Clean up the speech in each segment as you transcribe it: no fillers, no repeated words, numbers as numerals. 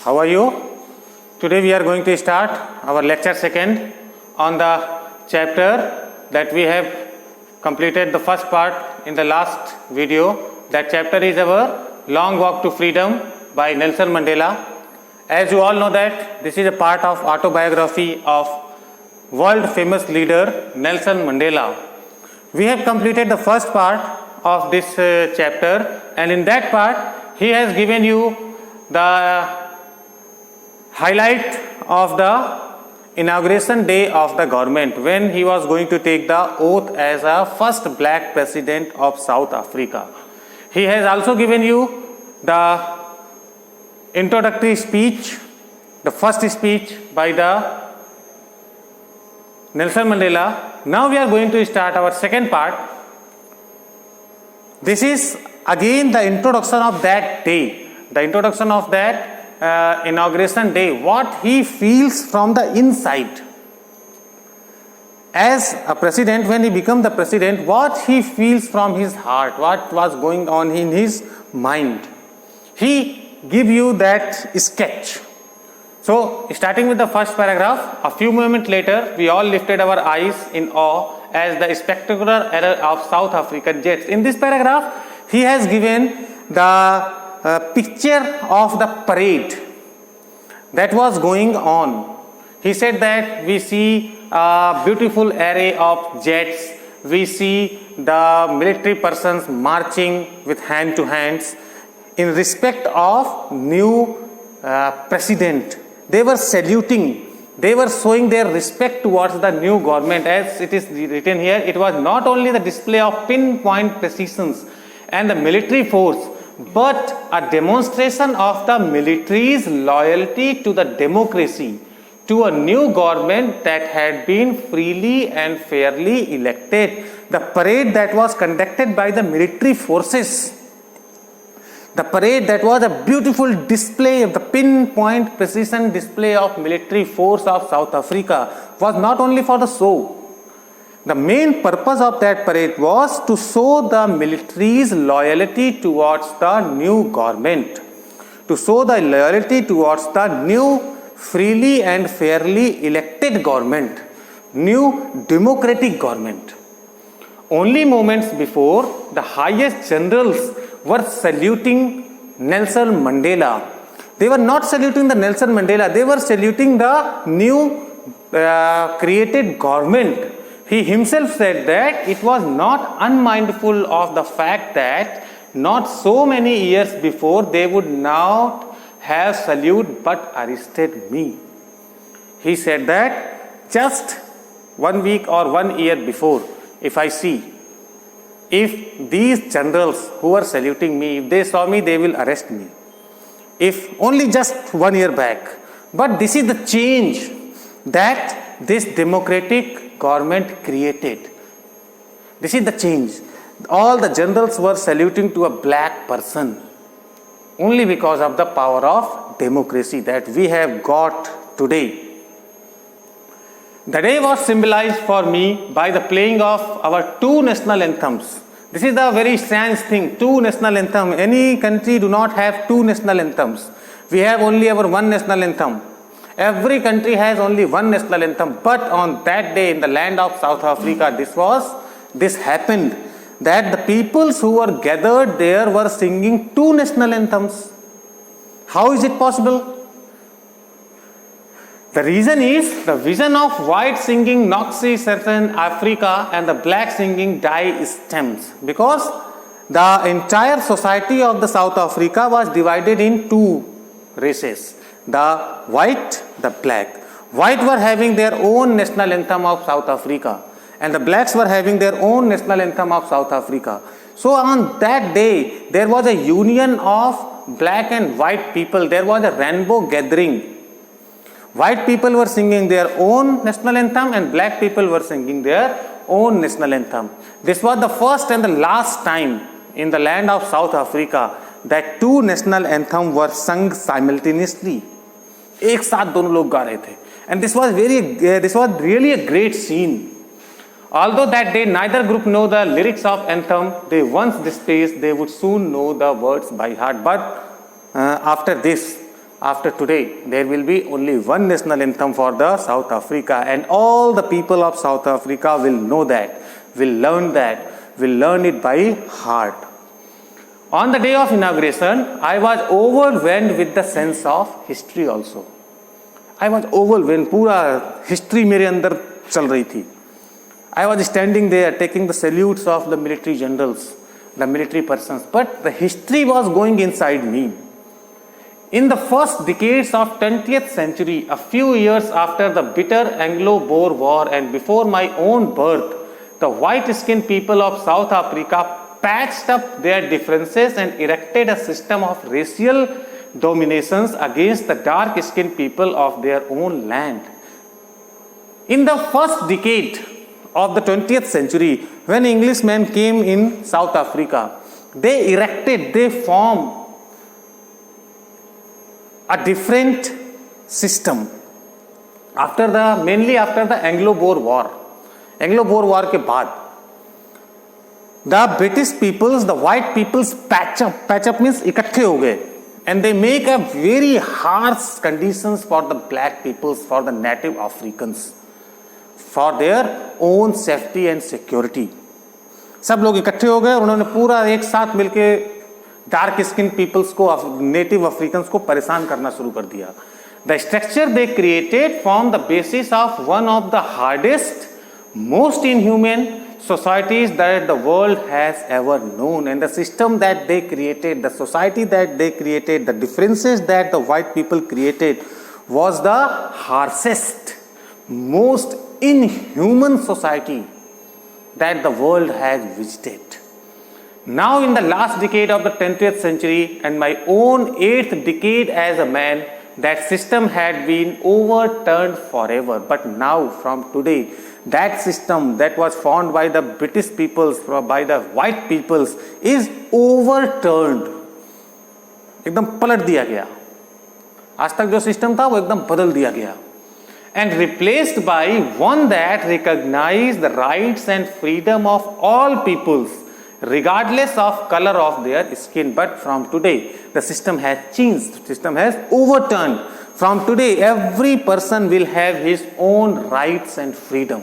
How are you? Today we are going to start our lecture second on the chapter that we have completed the first part in the last video. That chapter is our Long Walk to Freedom by Nelson Mandela. As you all know that this is a part of autobiography of world famous leader Nelson Mandela. We have completed the first part of this chapter, and in that part he has given you the highlight of the inauguration day of the government when he was going to take the oath as a first black president of South Africa. He has also given you the introductory speech, the first speech by the Nelson Mandela. Now we are going to start our second part. This is again the introduction of that day, the introduction of that inauguration day, what he feels from the inside. As a president, when he became the president, what he feels from his heart, what was going on in his mind. He give you that sketch. So, starting with the first paragraph, a few moments later, we all lifted our eyes in awe as the spectacular era of South African jets. In this paragraph, he has given the picture of the parade that was going on. He said that we see a beautiful array of jets, we see the military persons marching with hand to hands in respect of new president. They were saluting, they were showing their respect towards the new government. As it is written here, it was not only the display of pinpoint precision and the military force, but a demonstration of the military's loyalty to the democracy, to a new government that had been freely and fairly elected. The parade that was conducted by the military forces, the parade that was a beautiful display of the pinpoint precision display of military force of South Africa, was not only for the show. The main purpose of that parade was to show the military's loyalty towards the new government, to show the loyalty towards the new freely and fairly elected government, new democratic government. Only moments before, the highest generals were saluting Nelson Mandela. They were not saluting the Nelson Mandela, they were saluting the new created government. He himself said that it was not unmindful of the fact that not so many years before they would not have saluted but arrested me. He said that just 1 week or 1 year before, if I see, if these generals who are saluting me, if they saw me, they will arrest me. If only just 1 year back. But this is the change that this democratic government created. This is the change. All the generals were saluting to a black person only because of the power of democracy that we have got today. The day was symbolized for me by the playing of our two national anthems. This is the very strange thing, two national anthems. Any country do not have two national anthems. We have only our one national anthem. Every country has only one national anthem, but on that day in the land of South Africa, this happened, that the peoples who were gathered there were singing two national anthems. How is it possible? The reason is the vision of white singing Noxie Certain Africa and the black singing Die Stems, because the entire society of the South Africa was divided in two races, the white, the black. White were having their own national anthem of South Africa, and the blacks were having their own national anthem of South Africa. So on that day, there was a union of black and white people. There was a rainbow gathering. White people were singing their own national anthem and black people were singing their own national anthem. This was the first and the last time in the land of South Africa that two national anthems were sung simultaneously. एक साथ दोनों लोग गा रहे थे. And this was really a great scene. Although that day neither group know the lyrics of anthem, they once this pace, they would soon know the words by heart. But after this, after today, there will be only one national anthem for the South Africa, and all the people of South Africa will know that, will learn it by heart. On the day of inauguration, I was overwhelmed with the sense of history also. I was overwhelmed, पूरा history मेरे अंदर चल रही थी. I was standing there taking the salutes of the military generals, the military persons, but the history was going inside me. In the first decades of 20th century, a few years after the bitter Anglo-Boer War and before my own birth, the white-skinned people of South Africa patched up their differences and erected a system of racial dominations against the dark-skinned people of their own land. In the first decade of the 20th century, when Englishmen came in South Africa, they formed a different system mainly after the Anglo-Boer War. Anglo-Boer War के बाद the British peoples, the white peoples patch up means इकट्ठे हो गए, and they make a very harsh conditions for the black peoples, for the native Africans, for their own safety and security. सब लोग इकट्ठे हो गए और उन्होंने पूरा एक साथ मिलके डार्क स्किन पीपल्स को, नेटिव अफ्रीकन्स को परेशान करना शुरू कर दिया. The structure they created formed the basis of one of the hardest, most inhumane societies that the world has ever known. And the system that they created, the society that they created, the differences that the white people created was the harshest, most inhuman society that the world has visited. Now in the last decade of the 20th century and my own 8th decade as a man, that system had been overturned forever. But now from today, that system that was formed by the British peoples, by the white peoples, is overturned. एकदम पलट दिया गया. आज तक जो system था वो एकदम बदल दिया गया. And replaced by one that recognized the rights and freedom of all peoples, regardless of color of their skin. But from today, the system has changed. The system has overturned. From today, every person will have his own rights and freedom.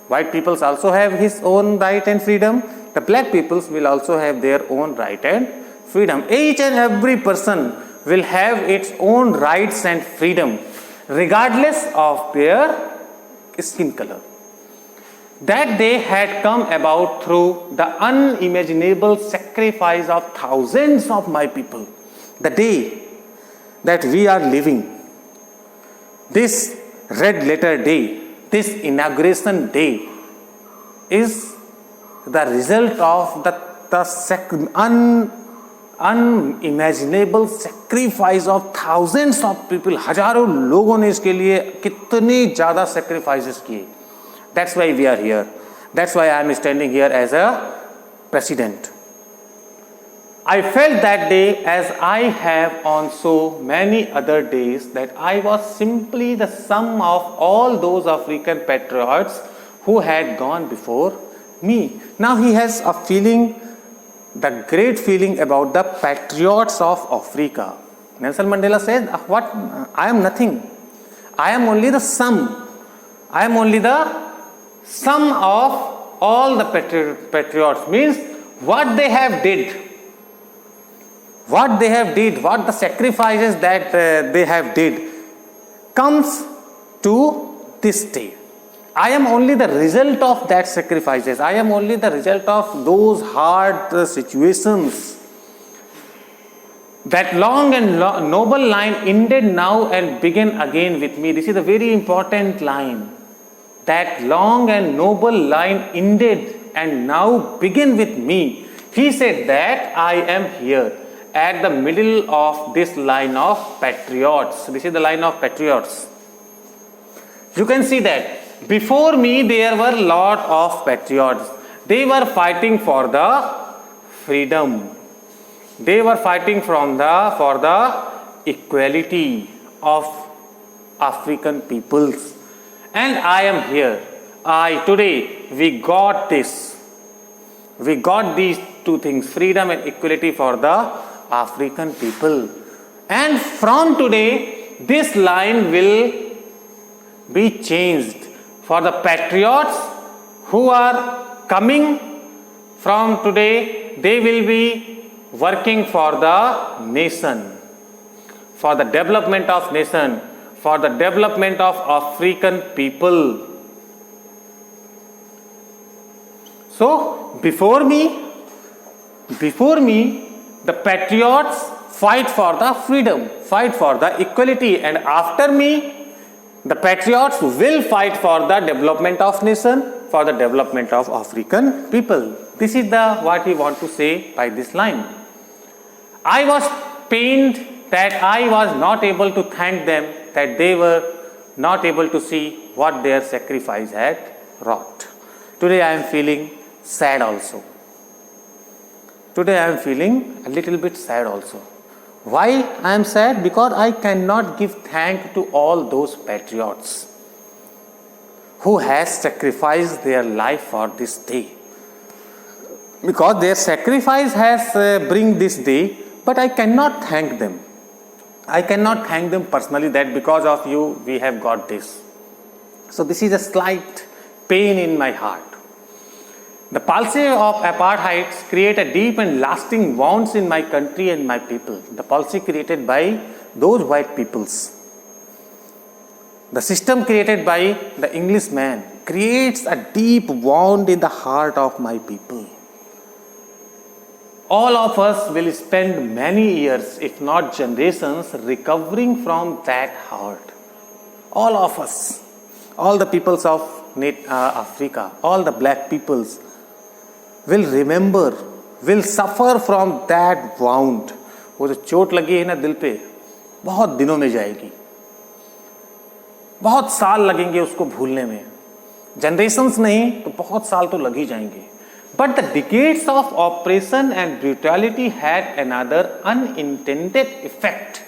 White peoples also have his own right and freedom. The black peoples will also have their own right and freedom. Each and every person will have its own rights and freedom, regardless of their skin color. That day had come about through the unimaginable sacrifice of thousands of my people. The day that we are living, this red letter day, this inauguration day, is the result of the unimaginable sacrifice of thousands of people. हजारों लोगों ने इसके लिए कितने ज़्यादा sacrifices किए. That's why we are here. That's why I am standing here as a president. I felt that day, as I have on so many other days, that I was simply the sum of all those African patriots who had gone before me. Now he has a feeling, the great feeling about the patriots of Africa. Nelson Mandela said, "What? I am nothing. I am only the sum. I am only the sum of all the patriots." Means what they have did. What the sacrifices that they have did comes to this day. I am only the result of that sacrifices. I am only the result of those hard situations. That long and noble line ended now and began again with me. This is a very important line. That long and noble line ended and now begin with me. He said that I am here at the middle of this line of patriots. This is the line of patriots. You can see that before me there were lot of patriots. They were fighting for the freedom. They were fighting for the equality of African peoples. And I am here. Today we got this. We got these two things, freedom and equality for the African people. And from today, this line will be changed. For the patriots who are coming from today, they will be working for the nation, for the development of nation, for the development of African people. So, before me, the patriots fight for the freedom, fight for the equality, and after me, the patriots will fight for the development of nation, for the development of African people. This is the what he want to say by this line. I was pained that I was not able to thank them, that they were not able to see what their sacrifice had wrought. Today I am feeling sad also. Today I am feeling a little bit sad also. Why I am sad? Because I cannot give thanks to all those patriots who has sacrificed their life for this day. Because their sacrifice has bring this day, but I cannot thank them. I cannot thank them personally that because of you we have got this. So this is a slight pain in my heart. The policy of apartheid create a deep and lasting wounds in my country and my people. The policy created by those white peoples. The system created by the Englishman creates a deep wound in the heart of my people. All of us will spend many years, if not generations, recovering from that hurt. All of us, all the peoples of Africa, all the black peoples will remember, will suffer from that wound. वो जो चोट लगी है ना दिल पे, बहुत दिनों में जाएगी, बहुत साल लगेंगे उसको भूलने में. जनरेशंस नहीं तो बहुत साल तो लग ही जाएंगे. But the decades of oppression and brutality had another unintended effect.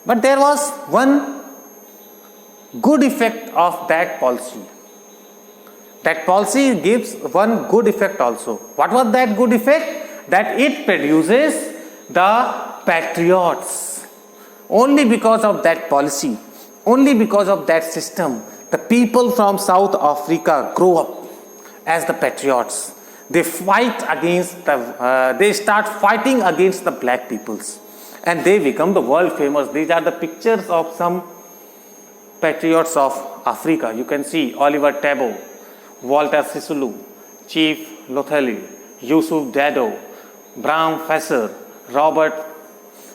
But there was one good effect of that policy. That policy gives one good effect also. What was that good effect? That it produces the patriots. Only because of that policy, only because of that system, the people from South Africa grow up as the patriots. They fight against they start fighting against the black peoples, and they become the world famous. These are the pictures of some patriots of Africa. You can see Oliver Tambo, Walter Sisulu, Chief Lothali, Yusuf Daddo, Bram Fasser, Robert.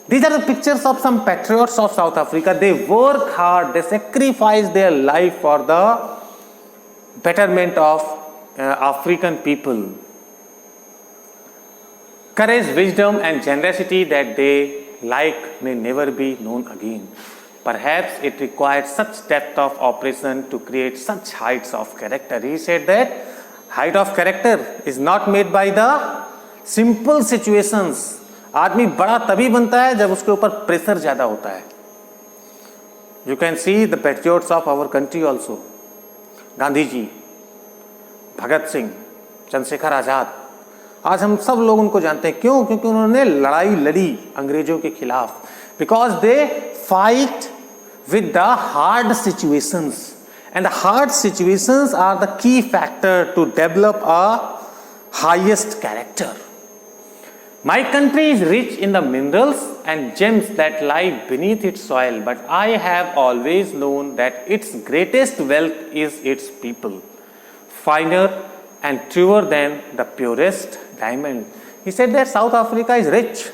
These are the pictures of some patriots of South Africa. They work hard, they sacrifice their life for the betterment of African people. Courage, wisdom and generosity that they like may never be known again. Perhaps it required such depth of operation to create such heights of character. He said that height of character is not made by the simple situations. आदमी बड़ा तभी बनता है जब उसके ऊपर pressure ज़्यादा होता है. You can see the patriots of our country also. Gandhi ji, Bhagat Singh, Chandrashekhar Azad. आज हम सब लोग उनको जानते हैं. क्यों? क्योंकि उन्होंने लड़ाई लड़ी अंग्रेजों के खिलाफ. Because they fight with the hard situations, and the hard situations are the key factor to develop a highest character. My country is rich in the minerals and gems that lie beneath its soil, but I have always known that its greatest wealth is its people, finer and truer than the purest diamond. He said that South Africa is rich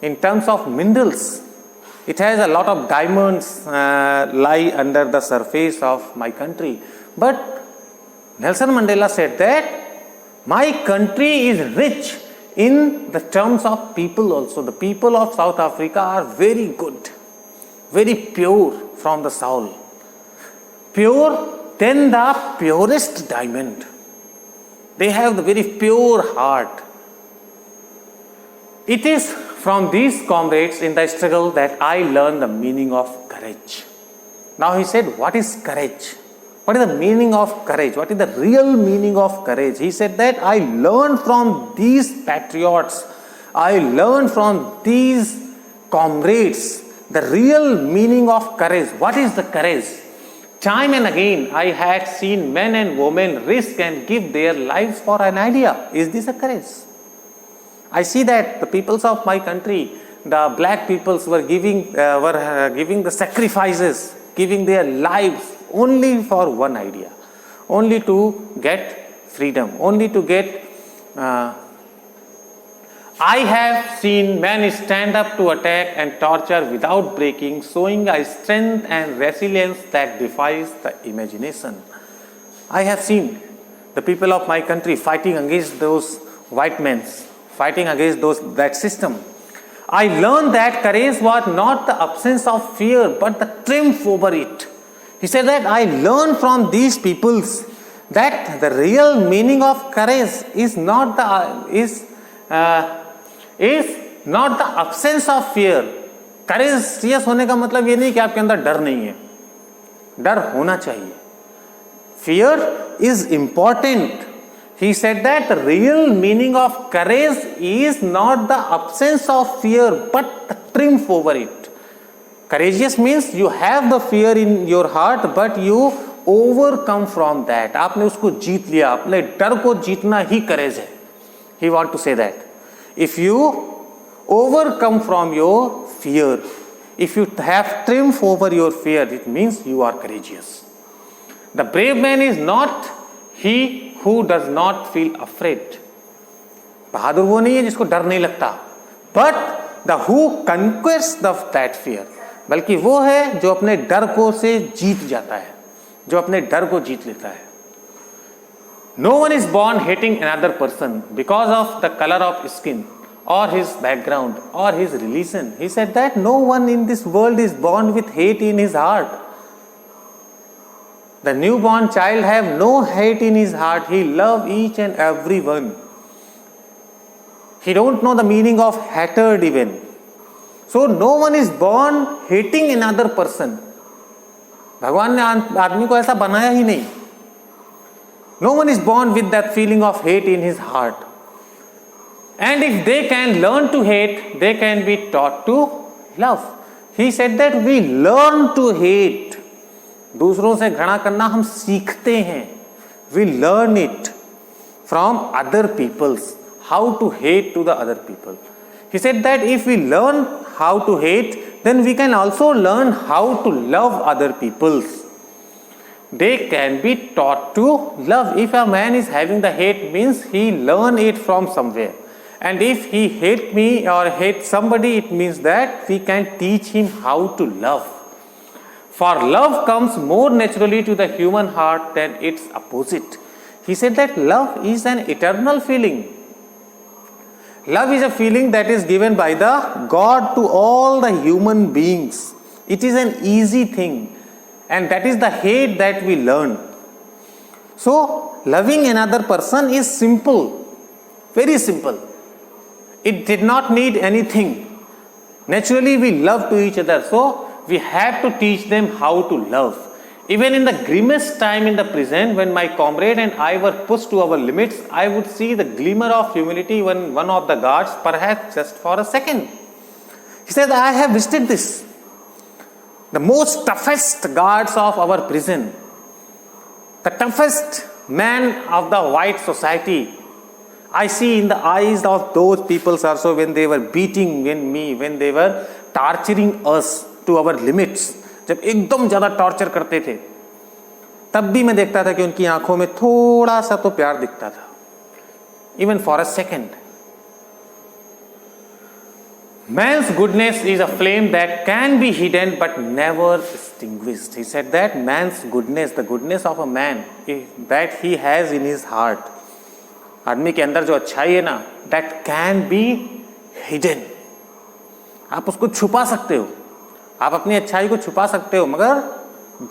in terms of minerals. It has a lot of diamonds lie under the surface of my country. But Nelson Mandela said that my country is rich in the terms of people also. The people of South Africa are very good, very pure from the soul. Pure than the purest diamond. They have the very pure heart. It is from these comrades in the struggle that I learned the meaning of courage. Now he said, what is courage? What is the meaning of courage? What is the real meaning of courage? He said that I learned from these patriots, I learned from these comrades, the real meaning of courage. What is the courage? Time and again, I had seen men and women risk and give their lives for an idea. Is this a courage? I see that the peoples of my country, the black peoples were giving the sacrifices, giving their lives only for one idea, only to get freedom, only to get. I have seen men stand up to attack and torture without breaking, showing a strength and resilience that defies the imagination. I have seen the people of my country fighting against those white men, fighting against that system. I learned that courage was not the absence of fear, but the triumph over it. He said that I learned from these peoples that the real meaning of courage is not the absence of fear. Courageous होने का मतलब ये नहीं कि आपके अंदर डर नहीं है, डर होना चाहिए. Fear is important. He said that the real meaning of courage is not the absence of fear, but the triumph over it. Courageous means you have the fear in your heart, but you overcome from that. आपने उसको जीत लिया, अपने डर को जीतना ही courage है. He want to say that. If you overcome from your fear, if you have triumph over your fear, it means you are courageous. The brave man is not he who does not feel afraid. बहादुर वो नहीं है जिसको डर नहीं लगता, but the who conquers that fear. बल्कि वो है जो अपने डर को से जीत जाता है, जो अपने डर को जीत लेता है. No one is born hating another person because of the color of skin or his background or his religion. He said that no one in this world is born with hate in his heart. The newborn child have no hate in his heart. He loves each and every one. He don't know the meaning of hatred even. So no one is born hating another person. भगवान ने आदमी को ऐसा बनाया ही नहीं. No one is born with that feeling of hate in his heart. And if they can learn to hate, they can be taught to love. He said that we learn to hate. दूसरों से घृणा करना हम सीखते हैं. We learn it from other peoples. How to hate to the other people. He said that if we learn how to hate, then we can also learn how to love other peoples. They can be taught to love. If a man is having the hate, means he learn it from somewhere. And if he hate me or hate somebody, it means that we can teach him how to love. For love comes more naturally to the human heart than its opposite. He said that love is an eternal feeling. Love is a feeling that is given by the God to all the human beings. It is an easy thing. And that is the hate that we learn. So, loving another person is simple. Very simple. It did not need anything. Naturally, we love to each other. So, we have to teach them how to love. Even in the grimmest time in the present, when my comrade and I were pushed to our limits, I would see the glimmer of humility when one of the guards, perhaps just for a second. He said, I have visited this. The most toughest guards of our prison, the toughest man of the white society, I see in the eyes of those people also when they were beating me, when they were torturing us to our limits. जब एकदम ज़्यादा torture करते थे, तब भी मैं देखता था कि उनकी आंखों में थोड़ा सा तो प्यार दिखता था. Even for a second. Man's goodness is a flame that can be hidden but never extinguished. He said that man's goodness, the goodness of a man, that he has in his heart, आदमी के अंदर जो अच्छाई है ना, that can be hidden. आप उसको छुपा सकते हो, आप अपनी अच्छाई को छुपा सकते हो, मगर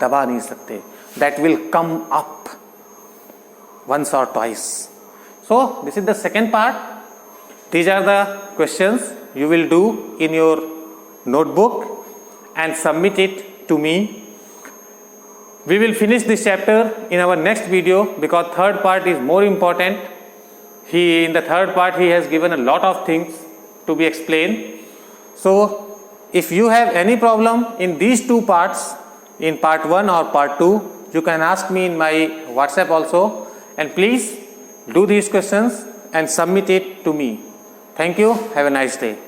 दबा नहीं सकते. That will come up once or twice. So this is the second part. These are the questions you will do in your notebook and submit it to me. We will finish this chapter in our next video because third part is more important. In the third part he has given a lot of things to be explained. So if you have any problem in these two parts, in part 1 or part 2, you can ask me in my WhatsApp also, and please do these questions and submit it to me. Thank you. Have a nice day.